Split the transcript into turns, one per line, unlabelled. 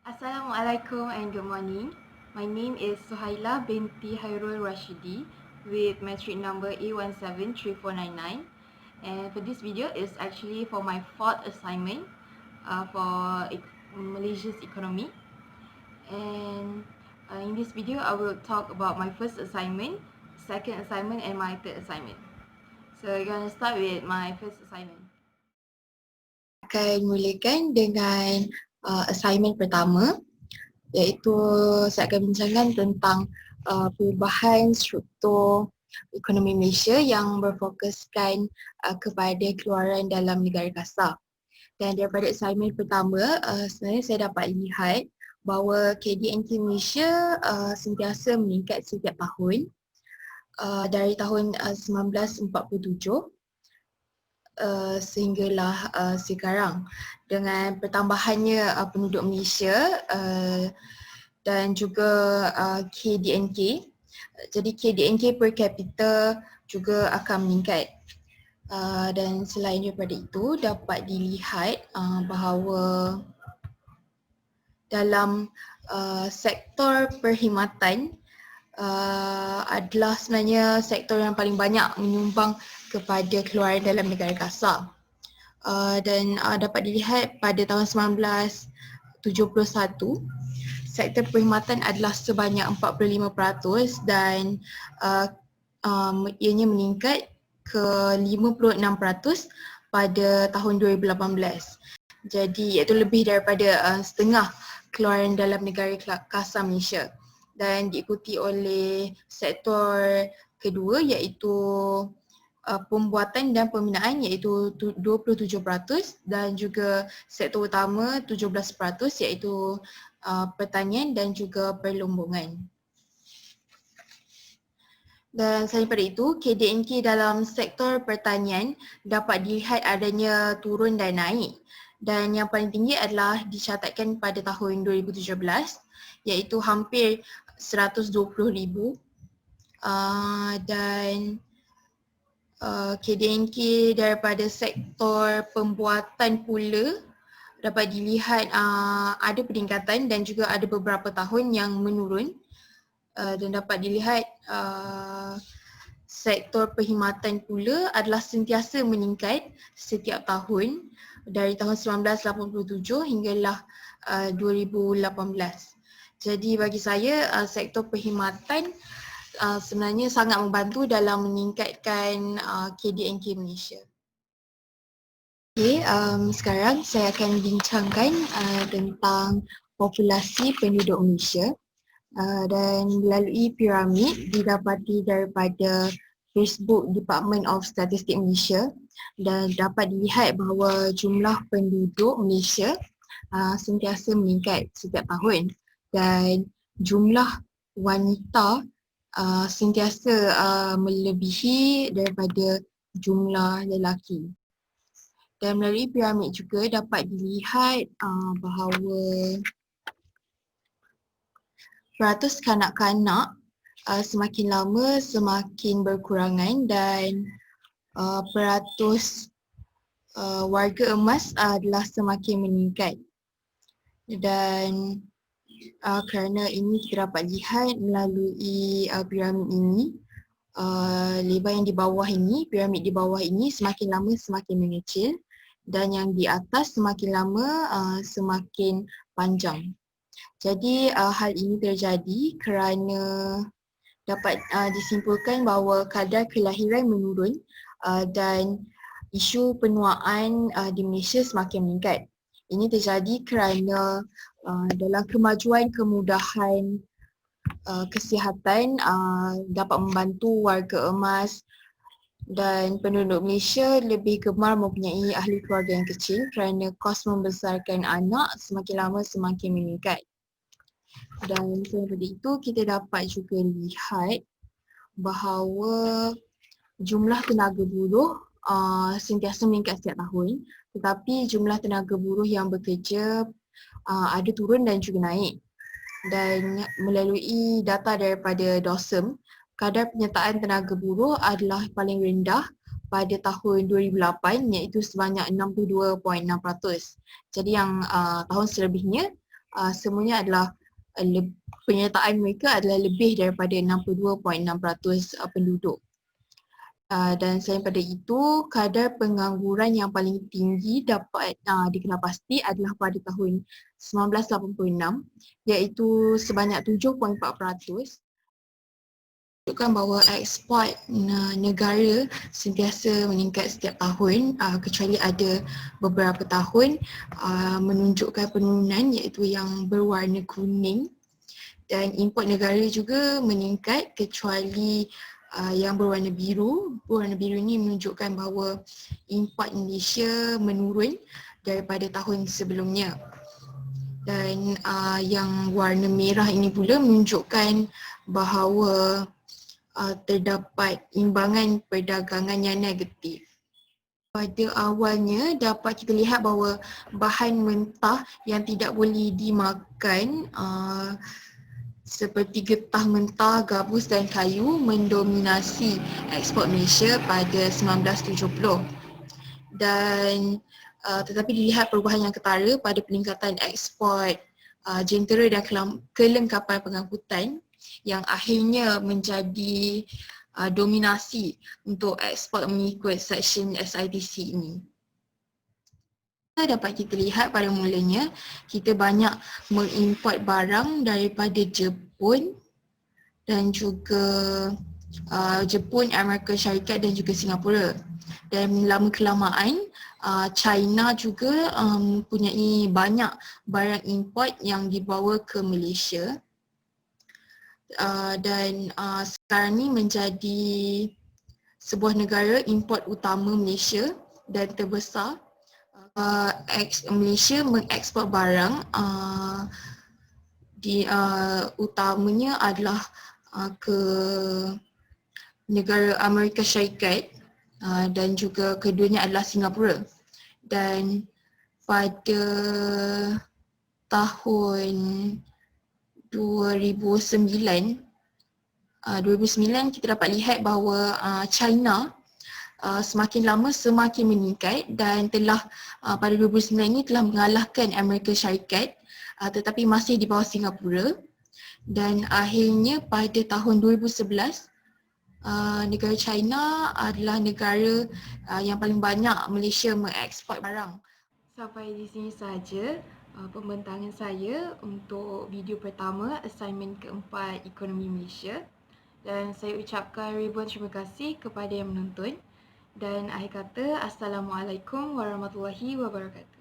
Assalamualaikum and good morning. My name is Suhaila binti Hairul Rashidi with metric number A173499, and for this video is actually for my fourth assignment for Malaysia's economy. And in this video I will talk about my first assignment, second assignment and my third assignment. So we're gonna start with my first assignment.
Akan mulakan dengan assignment pertama, iaitu saya akan bincangkan tentang perubahan struktur ekonomi Malaysia yang berfokuskan kepada keluaran dalam negara kasar. Dan daripada assignment pertama, sebenarnya saya dapat lihat bahawa KDNK Malaysia sentiasa meningkat setiap tahun dari tahun 1947 sehinggalah sekarang, dengan bertambahannya penduduk Malaysia dan juga KDNK. Jadi KDNK per capita juga akan meningkat. Dan selain daripada itu, dapat dilihat bahawa dalam sektor perkhidmatan adalah sebenarnya sektor yang paling banyak menyumbang kepada keluaran dalam negara kasar. Dan dapat dilihat pada tahun 1971, sektor perkhidmatan adalah sebanyak 45% dan ianya meningkat ke 56% pada tahun 2018. Jadi iaitu lebih daripada setengah keluaran dalam negara kasar Malaysia, dan diikuti oleh sektor kedua iaitu pembuatan dan pembinaan iaitu 27% dan juga sektor utama 17% iaitu pertanian dan juga perlombongan. Dan selain daripada itu, KDNK dalam sektor pertanian dapat dilihat adanya turun dan naik. Dan yang paling tinggi adalah dicatatkan pada tahun 2017 iaitu hampir 120,000 dan KDNK daripada sektor pembuatan pula dapat dilihat ada peningkatan dan juga ada beberapa tahun yang menurun. Dan dapat dilihat sektor perkhidmatan pula adalah sentiasa meningkat setiap tahun dari tahun 1987 hinggalah 2018. Jadi bagi saya sektor perkhidmatan sebenarnya sangat membantu dalam meningkatkan KDNK Malaysia. Okay, sekarang saya akan bincangkan tentang populasi penduduk Malaysia. Dan melalui piramid didapati daripada Facebook Department of Statistics Malaysia, dan dapat dilihat bahawa jumlah penduduk Malaysia sentiasa meningkat setiap tahun, dan jumlah wanita sentiasa melebihi daripada jumlah lelaki. Dan melalui piramid juga dapat dilihat bahawa peratus kanak-kanak semakin lama semakin berkurangan, dan peratus warga emas adalah semakin meningkat. Dan kerana ini kita dapat lihat melalui piramid ini, lebar yang di bawah ini, piramid di bawah ini semakin lama semakin mengecil, dan yang di atas semakin lama semakin panjang. Jadi hal ini terjadi kerana dapat disimpulkan bahawa kadar kelahiran menurun dan isu penuaan di Malaysia semakin meningkat. Ini terjadi kerana dalam kemajuan kemudahan kesihatan dapat membantu warga emas, dan penduduk Malaysia lebih gemar mempunyai ahli keluarga yang kecil kerana kos membesarkan anak semakin lama semakin meningkat. Dan selain daripada itu, kita dapat juga lihat bahawa jumlah tenaga buruh sentiasa meningkat setiap tahun, tetapi jumlah tenaga buruh yang bekerja ada turun dan juga naik. Dan melalui data daripada DOSM, kadar penyertaan tenaga buruh adalah paling rendah pada tahun 2008 iaitu sebanyak 62.6%. Jadi yang tahun selebihnya semuanya adalah penyertaan mereka adalah lebih daripada 62.6% penduduk. Dan selain pada itu, kadar pengangguran yang paling tinggi dapat dikenal pasti adalah pada tahun 1986, iaitu sebanyak 7.4%. Menunjukkan bahawa ekspor negara sentiasa meningkat setiap tahun, kecuali ada beberapa tahun menunjukkan penurunan, iaitu yang berwarna kuning. Dan import negara juga meningkat kecuali yang berwarna biru. Berwarna biru ini menunjukkan bahawa import Malaysia menurun daripada tahun sebelumnya. Dan yang warna merah ini pula menunjukkan bahawa terdapat imbangan perdagangan yang negatif. Pada awalnya dapat kita lihat bahawa bahan mentah yang tidak boleh dimakan seperti getah mentah, gabus dan kayu mendominasi ekspor Malaysia pada 1970. Dan tetapi dilihat perubahan yang ketara pada peningkatan ekspor jentera dan kelengkapan pengangkutan yang akhirnya menjadi dominasi untuk ekspor mengikut Seksyen SITC ini. Dapat kita lihat pada mulanya kita banyak mengimport barang daripada Jepun dan juga Jepun, Amerika Syarikat dan juga Singapura. Dan lama kelamaan China juga mempunyai banyak barang import yang dibawa ke Malaysia. Dan sekarang ni menjadi sebuah negara import utama Malaysia dan terbesar. Malaysia mengekspor barang utamanya adalah ke negara Amerika Syarikat dan juga keduanya adalah Singapura. Dan pada tahun 2009 kita dapat lihat bahawa China semakin lama semakin meningkat dan telah pada 2009 ini telah mengalahkan Amerika Syarikat, tetapi masih di bawah Singapura. Dan akhirnya pada tahun 2011 negara China adalah negara yang paling banyak Malaysia mengekspor barang.
Sampai di sini sahaja pembentangan saya untuk video pertama assignment keempat Ekonomi Malaysia. Dan saya ucapkan ribuan terima kasih kepada yang menonton. Dan akhir kata, Assalamualaikum warahmatullahi wabarakatuh.